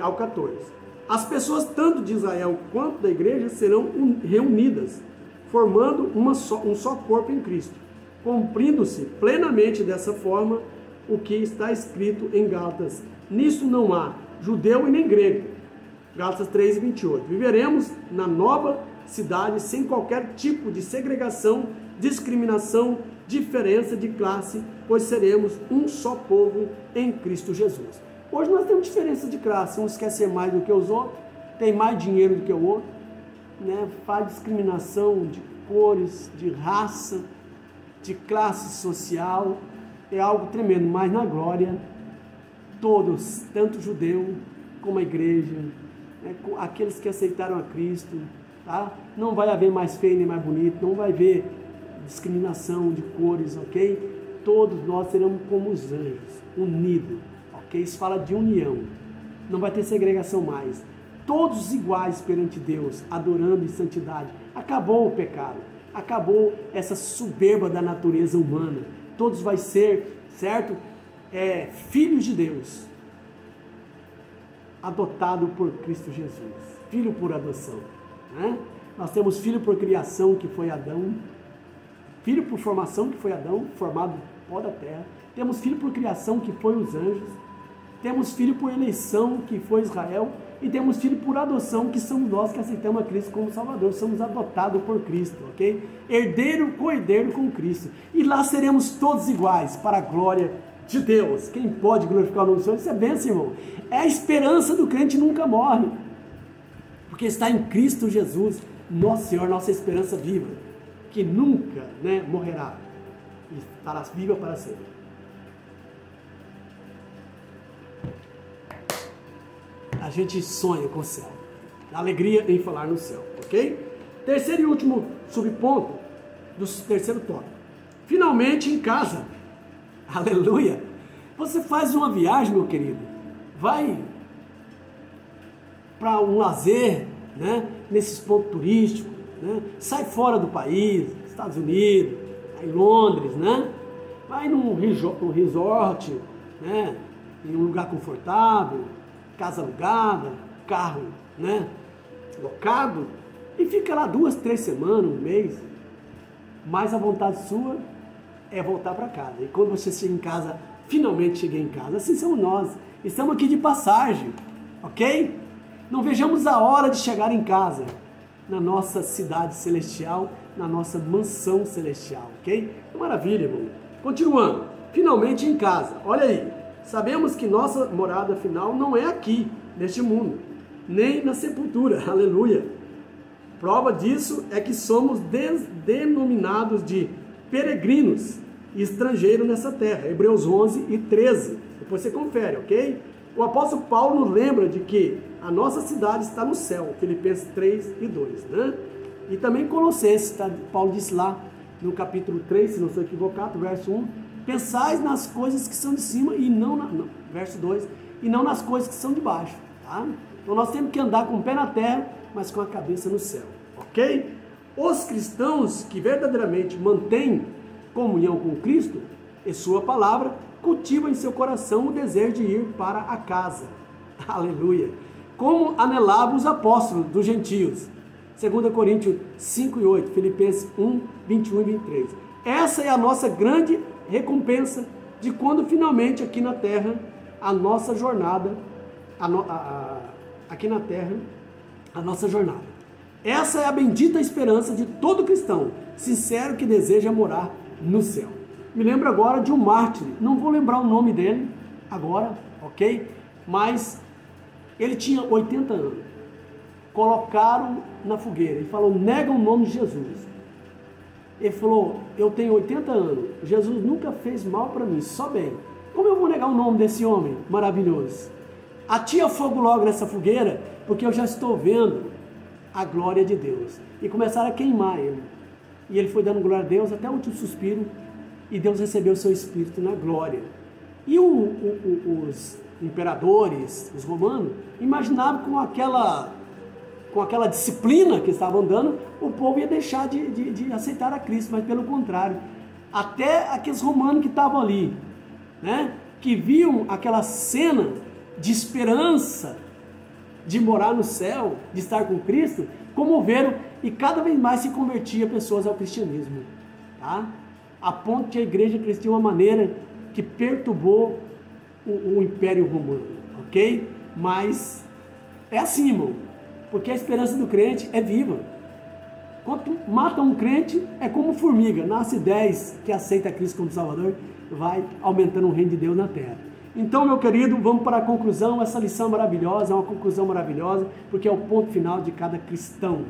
ao 14. As pessoas tanto de Israel quanto da igreja serão reunidas, formando um só corpo em Cristo, cumprindo-se plenamente dessa forma o que está escrito em Gálatas: nisso não há judeu e nem grego. Gálatas 3, 28. Viveremos na nova cidade sem qualquer tipo de segregação, discriminação, diferença de classe, pois seremos um só povo em Cristo Jesus. Hoje nós temos diferença de classe, uns quer ser mais do que os outros, tem mais dinheiro do que o outro, né? Faz discriminação de cores, de raça, de classe social, é algo tremendo, mas na glória, todos, tanto o judeu como a igreja, né? Aqueles que aceitaram a Cristo, tá? Não vai haver mais feio nem mais bonito, não vai haver discriminação de cores, ok? Todos nós seremos como os anjos, unidos, ok? Isso fala de união, não vai ter segregação mais, todos iguais perante Deus, adorando em santidade. Acabou o pecado, acabou essa soberba da natureza humana, todos vai ser, certo? Filhos de Deus, adotado por Cristo Jesus, filho por adoção, né? Nós temos filho por criação, que foi Adão, filho por formação, que foi Adão, formado do pó da terra. Temos filho por criação, que foi os anjos. Temos filho por eleição, que foi Israel. E temos filho por adoção, que somos nós que aceitamos a Cristo como Salvador. Somos adotados por Cristo, ok? Herdeiro, co-herdeiro com Cristo. E lá seremos todos iguais, para a glória de Deus. Quem pode glorificar o nome do Senhor? Isso é bênção, irmão. É a esperança do crente, nunca morre. Porque está em Cristo Jesus, nosso Senhor, nossa esperança viva, que nunca, né, morrerá e estará viva para sempre. A gente sonha com o céu, alegria em falar no céu, ok? Terceiro e último subponto do terceiro tópico: finalmente em casa. Aleluia! Você faz uma viagem, meu querido, vai para um lazer, né, nesses pontos turísticos, né? Sai fora do país, Estados Unidos, em Londres, né? Vai num resort, né? Em um lugar confortável, casa alugada, carro, né? Locado, e fica lá 2, 3 semanas, um mês. Mas a vontade sua é voltar para casa. E quando você chega em casa, finalmente cheguei em casa. Assim somos nós. Estamos aqui de passagem, ok? Não vejamos a hora de chegar em casa, na nossa cidade celestial, na nossa mansão celestial, ok? Maravilha, irmão. Continuando, finalmente em casa. Olha aí, sabemos que nossa morada final não é aqui, neste mundo, nem na sepultura, aleluia. Prova disso é que somos denominados de peregrinos e estrangeiros nessa terra, Hebreus 11 e 13, depois você confere, ok? O apóstolo Paulo nos lembra de que a nossa cidade está no céu, Filipenses 3 e 2, né? E também Colossenses, tá? Paulo disse lá no capítulo 3, se não estou equivocado, verso 1, pensais nas coisas que são de cima e não, verso 2, e não nas coisas que são de baixo, tá? Então nós temos que andar com o pé na terra, mas com a cabeça no céu, ok? Os cristãos que verdadeiramente mantêm comunhão com Cristo e sua palavra, cultivam em seu coração o desejo de ir para a casa. Aleluia! Como anelavam os apóstolos dos gentios. 2 Coríntios 5 e 8, Filipenses 1, 21 e 23. Essa é a nossa grande recompensa de quando finalmente aqui na terra a nossa jornada, aqui na terra, a nossa jornada. Essa é a bendita esperança de todo cristão sincero que deseja morar no céu. Me lembro agora de um mártir, não vou lembrar o nome dele agora, ok? Mas ele tinha 80 anos. Colocaram na fogueira e falou: nega o nome de Jesus. Ele falou: eu tenho 80 anos, Jesus nunca fez mal para mim, só bem. Como eu vou negar o nome desse homem maravilhoso? Atia fogo logo nessa fogueira, porque eu já estou vendo a glória de Deus. E começaram a queimar ele. E ele foi dando glória a Deus até o último suspiro, e Deus recebeu o seu espírito na glória. E os imperadores, os romanos, imaginavam com aquela disciplina que estavam dando, o povo ia deixar de aceitar a Cristo, mas pelo contrário, até aqueles romanos que estavam ali, né, que viam aquela cena de esperança, de morar no céu, de estar com Cristo, comoveram e cada vez mais se convertia pessoas ao cristianismo, tá? A ponto que a igreja crescia de uma maneira que perturbou o Império Romano, ok? Mas é assim, irmão, porque a esperança do crente é viva. Quando mata um crente, é como formiga, nasce 10 que aceita Cristo como Salvador, vai aumentando o reino de Deus na terra. Então, meu querido, vamos para a conclusão. Essa lição maravilhosa, é uma conclusão maravilhosa, porque é o ponto final de cada cristão.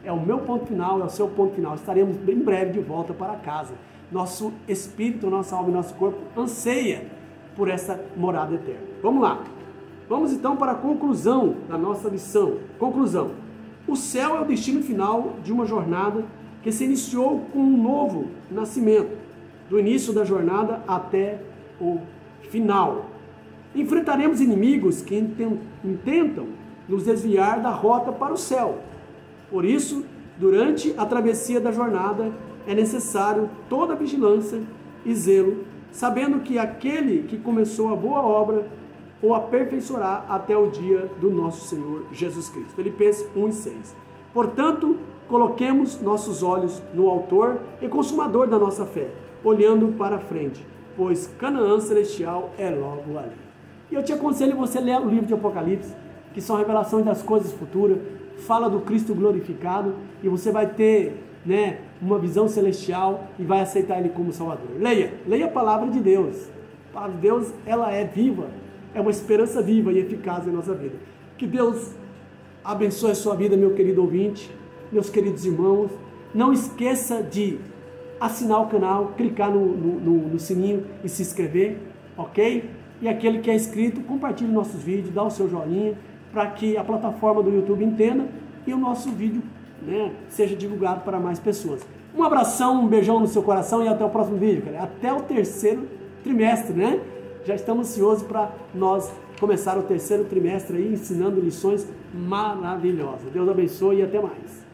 É o meu ponto final, é o seu ponto final. Estaremos bem breve de volta para casa. Nosso espírito, nossa alma e nosso corpo anseia por essa morada eterna. Vamos lá. Vamos então para a conclusão da nossa lição. Conclusão. O céu é o destino final de uma jornada que se iniciou com um novo nascimento, do início da jornada até o final. Enfrentaremos inimigos que intentam nos desviar da rota para o céu. Por isso, durante a travessia da jornada, é necessário toda vigilância e zelo, sabendo que aquele que começou a boa obra o aperfeiçoará até o dia do nosso Senhor Jesus Cristo. Filipenses 1:6. Portanto, coloquemos nossos olhos no autor e consumador da nossa fé, olhando para frente, pois Canaã celestial é logo ali. E eu te aconselho você ler o livro de Apocalipse, que são revelações das coisas futuras, fala do Cristo glorificado, e você vai ter, uma visão celestial e vai aceitar Ele como Salvador. Leia a palavra de Deus. A palavra de Deus, ela é viva, é uma esperança viva e eficaz na nossa vida. Que Deus abençoe a sua vida, meu querido ouvinte, meus queridos irmãos. Não esqueça de assinar o canal, clicar no sininho e se inscrever, ok? E aquele que é inscrito, compartilhe nossos vídeos, dá o seu joinha, para que a plataforma do YouTube entenda e o nosso vídeo seja divulgado para mais pessoas. Um abração, um beijão no seu coração e até o próximo vídeo, cara. Até o terceiro trimestre, Já estamos ansiosos para nós começar o terceiro trimestre aí, ensinando lições maravilhosas. Deus abençoe e até mais.